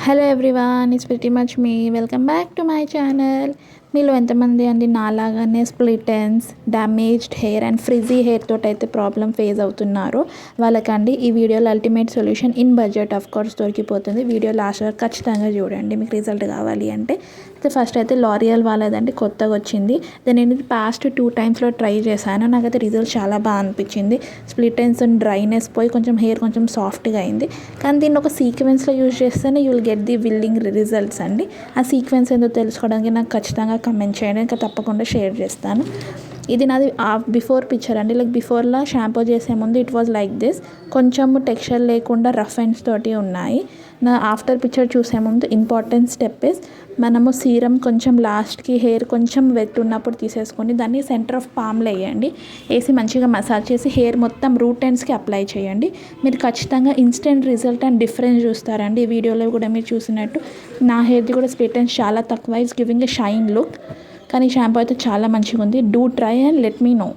Hello everyone, it's pretty much me. Welcome back to my channel. మీలో ఎంతమంది అండి నాలాగానే split ends, damaged hair and frizzy hair తోటి అయితే ప్రాబ్లం ఫేస్ అవుతున్నారో వాళ్ళకండి ఈ వీడియోలో ultimate solution in budget of course దొరికిపోతుంది. వీడియో లాస్ట్ వరకు ఖచ్చితంగా చూడండి మీకు రిజల్ట్ కావాలి అంటే. ఫస్ట్ అయితే లారియల్ వాళ్ళదండి, కొత్తగా వచ్చింది. దాన్ని నేను పాస్ట్ 2 టైమ్స్లో ట్రై చేశాను. నాకైతే రిజల్ట్ చాలా బాగా అనిపించింది. స్ప్లిట్ ఎండ్స్ అండ్ డ్రైనెస్ పోయి కొంచెం హెయిర్ కొంచెం సాఫ్ట్గా అయింది. కానీ దీన్ని ఒక సీక్వెన్స్లో యూజ్ చేస్తేనే you will get the willing results అండి. ఆ సీక్వెన్స్ ఏందో తెలుసుకోవడానికి నాకు ఖచ్చితంగా కమెంట్ చేయండి, ఇంకా తప్పకుండా షేర్ చేస్తాను. ఇది నాది బిఫోర్ పిక్చర్ అండి. లైక్ బిఫోర్లో షాంపూ చేసే ముందు ఇట్ వాజ్ లైక్ దిస్, కొంచెం టెక్స్చర్ లేకుండా రఫ్ ఎండ్స్ తోటి ఉన్నాయి. నా ఆఫ్టర్ పిక్చర్ చూసే ముందు ఇంపార్టెంట్ స్టెప్ ఇస్, మనము సీరం కొంచెం లాస్ట్కి హెయిర్ కొంచెం వెట్ ఉన్నప్పుడు తీసేసుకొని దాన్ని సెంటర్ ఆఫ్ పామ్లో వేయండి. వేసి మంచిగా మసాజ్ చేసి హెయిర్ మొత్తం రూట్ ఎండ్స్కి అప్లై చేయండి. మీరు ఖచ్చితంగా ఇన్స్టెంట్ రిజల్ట్ అండ్ డిఫరెన్స్ చూస్తారండి. ఈ వీడియోలో కూడా మీరు చూసినట్టు నా హెయిర్ది కూడా స్ప్లిట్ ఎండ్స్ చాలా తక్కువ, it's giving a shine look. కానీ షాంపూ అయితే చాలా మంచిగా ఉంది. Do try and let me no.